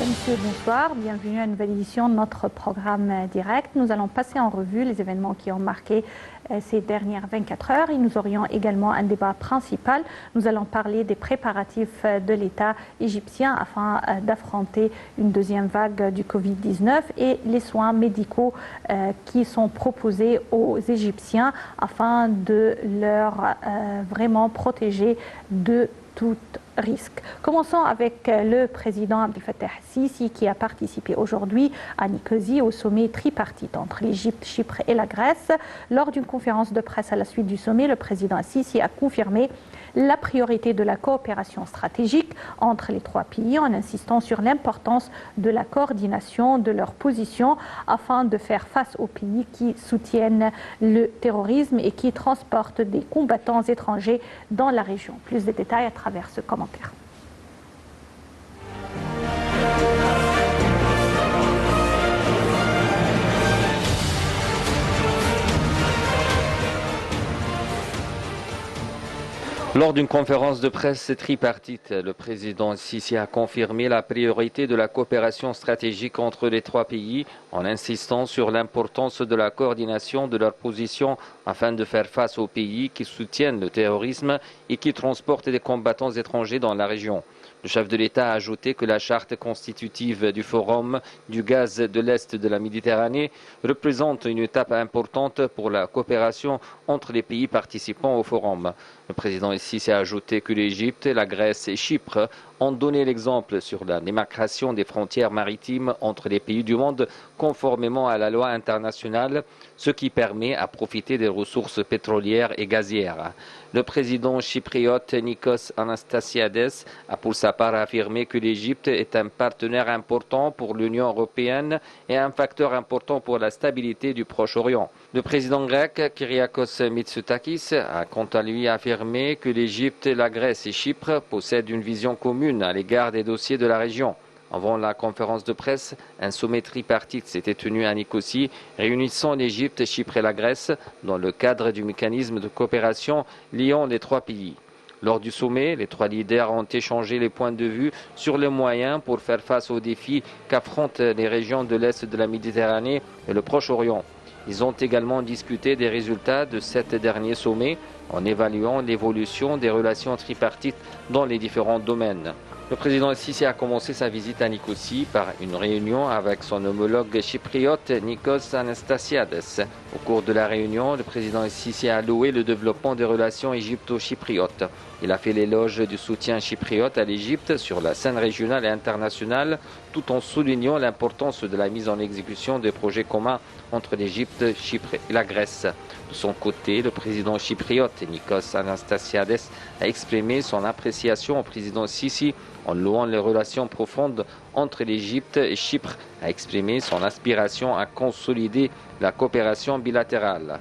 et messieurs, bonsoir. Bienvenue à une nouvelle édition de notre programme direct. Nous allons passer en revue les événements qui ont marqué ces dernières 24 heures et nous aurions également un débat principal. Nous allons parler des préparatifs de l'État égyptien afin d'affronter une deuxième vague du Covid-19 et les soins médicaux qui sont proposés aux Égyptiens afin de leur vraiment protéger de tout risque. Commençons avec le président Abdel Fattah Sisi qui a participé aujourd'hui à Nicosie au sommet tripartite entre l'Égypte, Chypre et la Grèce. Lors d'une conférence de presse à la suite du sommet, le président Sisi a confirmé la priorité de la coopération stratégique entre les trois pays en insistant sur l'importance de la coordination de leurs positions afin de faire face aux pays qui soutiennent le terrorisme et qui transportent des combattants étrangers dans la région. Plus de détails à travers ce commentaire. Lors d'une conférence de presse tripartite, le président Sisi a confirmé la priorité de la coopération stratégique entre les trois pays en insistant sur l'importance de la coordination de leurs positions afin de faire face aux pays qui soutiennent le terrorisme et qui transportent des combattants étrangers dans la région. Le chef de l'État a ajouté que la charte constitutive du Forum du gaz de l'Est de la Méditerranée représente une étape importante pour la coopération entre les pays participants au Forum. Le président Sisi a ajouté que l'Égypte, la Grèce et Chypre ont donné l'exemple sur la démarcation des frontières maritimes entre les pays du monde conformément à la loi internationale, ce qui permet à profiter des ressources pétrolières et gazières. Le président chypriote Nikos Anastasiades a pour sa part affirmé que l'Égypte est un partenaire important pour l'Union européenne et un facteur important pour la stabilité du Proche-Orient. Le président grec Kyriakos Mitsotakis a quant à lui affirmé que l'Égypte, la Grèce et Chypre possèdent une vision commune à l'égard des dossiers de la région. Avant la conférence de presse, un sommet tripartite s'était tenu à Nicosie, réunissant l'Égypte, Chypre et la Grèce dans le cadre du mécanisme de coopération liant les trois pays. Lors du sommet, les trois leaders ont échangé les points de vue sur les moyens pour faire face aux défis qu'affrontent les régions de l'Est de la Méditerranée et le Proche-Orient. Ils ont également discuté des résultats de cet dernier sommet en évaluant l'évolution des relations tripartites dans les différents domaines. Le président Sisi a commencé sa visite à Nicosie par une réunion avec son homologue chypriote Nikos Anastasiades. Au cours de la réunion, le président Sisi a loué le développement des relations égypto-chypriotes. Il a fait l'éloge du soutien chypriote à l'Égypte sur la scène régionale et internationale, tout en soulignant l'importance de la mise en exécution des projets communs entre l'Égypte, Chypre et la Grèce. De son côté, le président chypriote Nikos Anastasiades a exprimé son appréciation au président Sisi en louant les relations profondes entre l'Égypte et Chypre, a exprimé son aspiration à consolider la coopération bilatérale.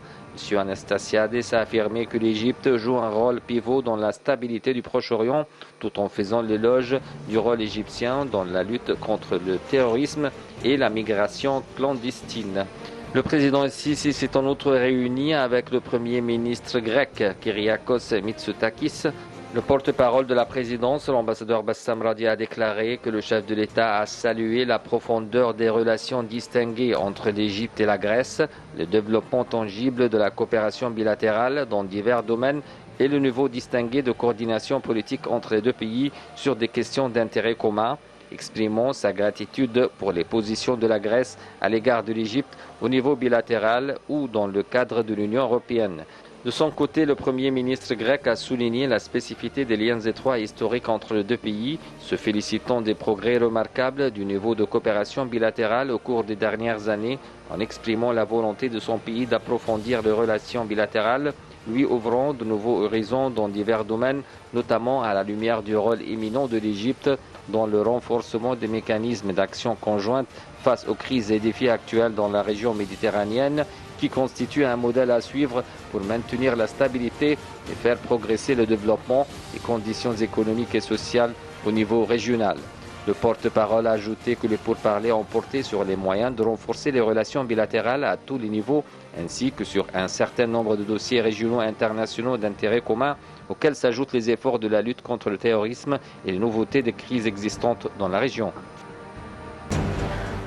M. Anastasiades a affirmé que l'Égypte joue un rôle pivot dans la stabilité du Proche-Orient, tout en faisant l'éloge du rôle égyptien dans la lutte contre le terrorisme et la migration clandestine. Le président Sisi s'est en outre réuni avec le premier ministre grec, Kyriakos Mitsotakis. Le porte-parole de la présidence, l'ambassadeur Bassam Radi, a déclaré que le chef de l'État a salué la profondeur des relations distinguées entre l'Égypte et la Grèce, le développement tangible de la coopération bilatérale dans divers domaines et le niveau distingué de coordination politique entre les deux pays sur des questions d'intérêt commun, exprimant sa gratitude pour les positions de la Grèce à l'égard de l'Égypte au niveau bilatéral ou dans le cadre de l'Union européenne. De son côté, le Premier ministre grec a souligné la spécificité des liens étroits et historiques entre les deux pays, se félicitant des progrès remarquables du niveau de coopération bilatérale au cours des dernières années, en exprimant la volonté de son pays d'approfondir les relations bilatérales, lui ouvrant de nouveaux horizons dans divers domaines, notamment à la lumière du rôle éminent de l'Égypte dans le renforcement des mécanismes d'action conjointe face aux crises et défis actuels dans la région méditerranéenne, qui constitue un modèle à suivre pour maintenir la stabilité et faire progresser le développement des conditions économiques et sociales au niveau régional. Le porte-parole a ajouté que les pourparlers ont porté sur les moyens de renforcer les relations bilatérales à tous les niveaux, ainsi que sur un certain nombre de dossiers régionaux et internationaux d'intérêt commun, auxquels s'ajoutent les efforts de la lutte contre le terrorisme et les nouveautés des crises existantes dans la région.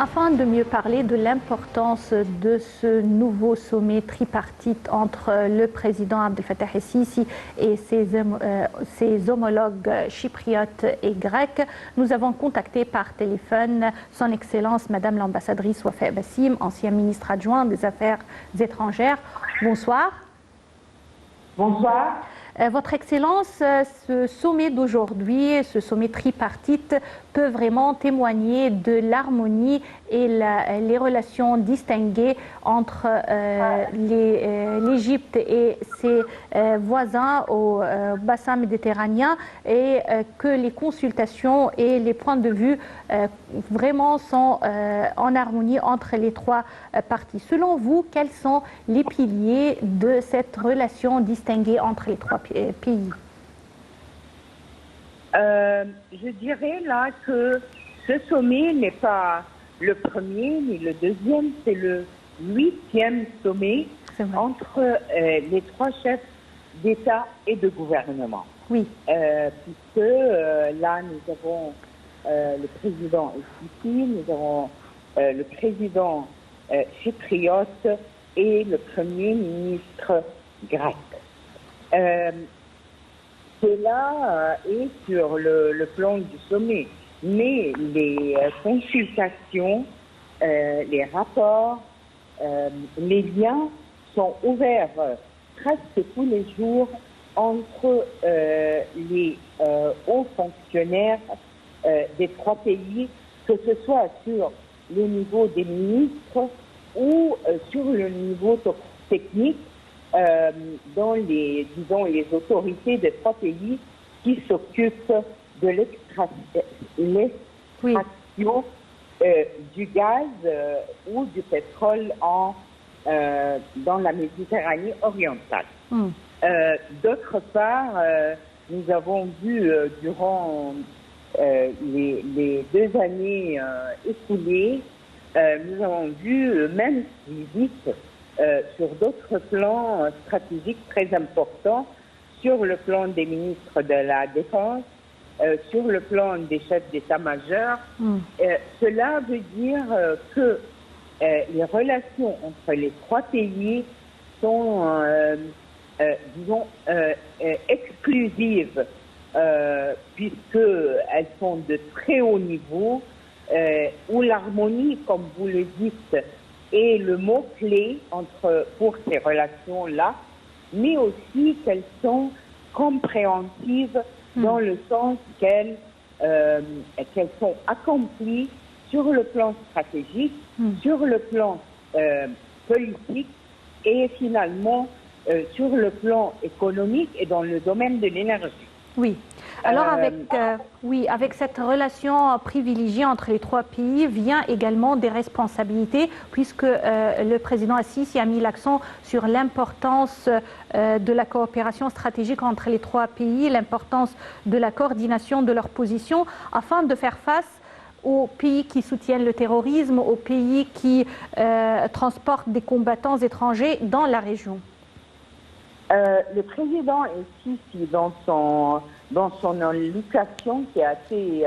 Afin de mieux parler de l'importance de ce nouveau sommet tripartite entre le président Abdel Fattah el-Sisi et ses homologues chypriotes et grecs, nous avons contacté par téléphone son Excellence Madame l'ambassadrice Wafa Bassim, ancien ministre adjoint des Affaires étrangères. Bonsoir. Bonsoir. Votre Excellence, ce sommet d'aujourd'hui, ce sommet tripartite, peut vraiment témoigner de l'harmonie et les relations distinguées entre l'Égypte et ses voisins au bassin méditerranéen et que les consultations et les points de vue vraiment sont en harmonie entre les trois parties. Selon vous, quels sont les piliers de cette relation distinguée entre les trois pays? Je dirais là que ce sommet n'est pas le premier ni le deuxième, c'est le 8e sommet entre les trois chefs d'État et de gouvernement. Oui. Puisque là, nous avons le président el-Sisi, nous avons le président chypriote et le premier ministre grec. Cela est sur le plan du sommet, mais les consultations, les rapports, les liens sont ouverts presque tous les jours entre les hauts fonctionnaires des trois pays, que ce soit sur le niveau des ministres ou sur le niveau technique. Dans les autorités des trois pays qui s'occupent de l'extraction du gaz ou du pétrole dans la Méditerranée orientale. D'autre part, nous avons vu durant les 2 années écoulées, nous avons vu même visites sur d'autres plans stratégiques très importants, sur le plan des ministres de la Défense, sur le plan des chefs d'état-major. Cela veut dire que les relations entre les trois pays sont, disons, exclusives, puisqu'elles sont de très haut niveau, où l'harmonie, comme vous le dites, est le mot-clé pour ces relations-là, mais aussi qu'elles sont compréhensives dans le sens qu'elles sont accomplies sur le plan stratégique, sur le plan politique et finalement sur le plan économique et dans le domaine de l'énergie. Oui. Alors avec cette relation privilégiée entre les trois pays vient également des responsabilités, puisque le président el-Sisi a mis l'accent sur l'importance de la coopération stratégique entre les trois pays, l'importance de la coordination de leurs positions afin de faire face aux pays qui soutiennent le terrorisme, aux pays qui transportent des combattants étrangers dans la région. Le président el-Sisi, dans son allocution qui a été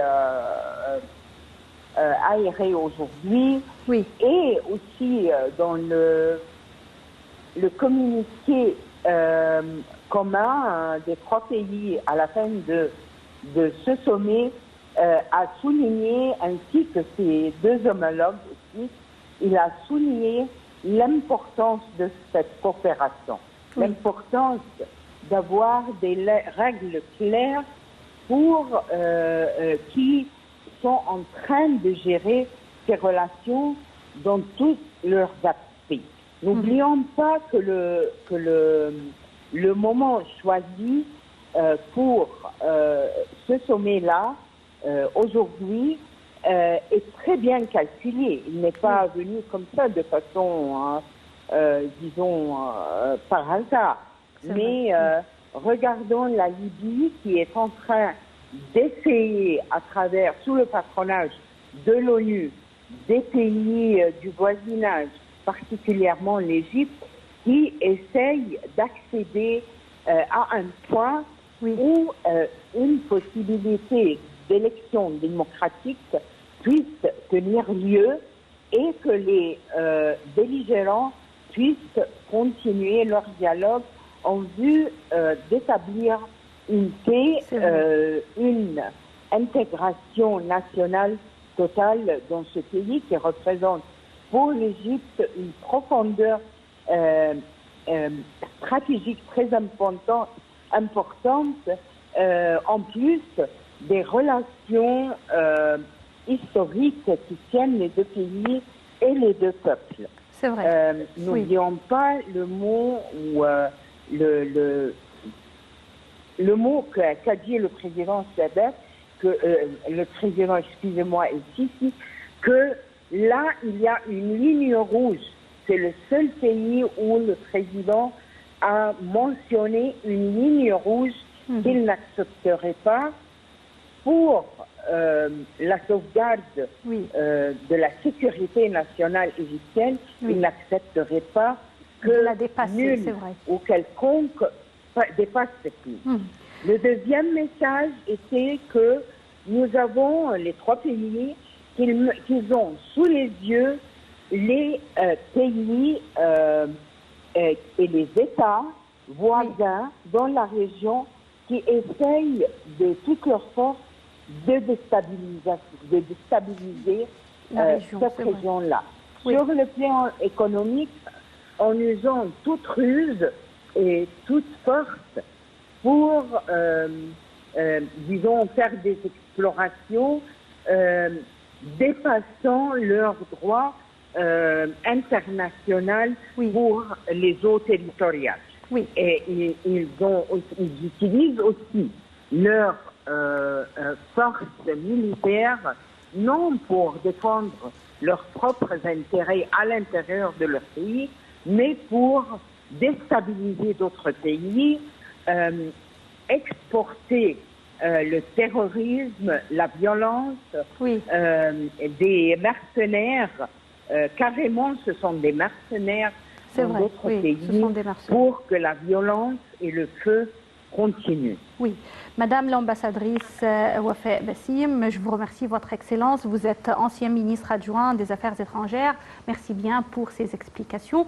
aérée aujourd'hui, oui, et aussi dans le communiqué commun des trois pays à la fin de ce sommet, a souligné, ainsi que ses deux homologues aussi, il a souligné l'importance de cette coopération. Oui. L'importance d'avoir des règles claires pour qui sont en train de gérer ces relations dans tous leurs aspects. N'oublions pas que le moment choisi pour ce sommet-là, aujourd'hui, est très bien calculé. Il n'est pas venu comme ça de façon... disons, par hasard. Mais regardons la Libye qui est en train d'essayer, sous le patronage de l'ONU, des pays du voisinage, particulièrement l'Égypte, qui essaye d'accéder à un point où une possibilité d'élection démocratique puisse tenir lieu et que les belligérants puissent continuer leur dialogue en vue d'établir une paix, une intégration nationale totale dans ce pays qui représente pour l'Égypte une profondeur stratégique très importante, en plus des relations historiques qui tiennent les deux pays et les deux peuples. C'est vrai. N'oublions pas le mot ou le mot qu'a dit le président Sadat, que le président, excusez-moi, ici, que là il y a une ligne rouge. C'est le seul pays où le président a mentionné une ligne rouge qu'il n'accepterait pas pour la sauvegarde de la sécurité nationale égyptienne. Il n'accepterait pas que nul ou quelconque dépasse cette ligne. Le deuxième message était que nous avons, les trois pays, qu'ils ont sous les yeux les pays et les États voisins dans la région qui essayent de toute leur force de déstabiliser cette région-là. Sur le plan économique, en usant toute ruse et toute force pour, disons, faire des explorations dépassant leurs droits international pour les eaux territoriales. Et ils utilisent aussi leur force militaire non pour défendre leurs propres intérêts à l'intérieur de leur pays, mais pour déstabiliser d'autres pays, exporter le terrorisme, la violence, des mercenaires. Carrément, ce sont des mercenaires dans d'autres pays pour que la violence et le feu continuent. Oui. Madame l'ambassadrice Wafa Bassim, je vous remercie, Votre Excellence. Vous êtes ancien ministre adjoint des Affaires étrangères. Merci bien pour ces explications.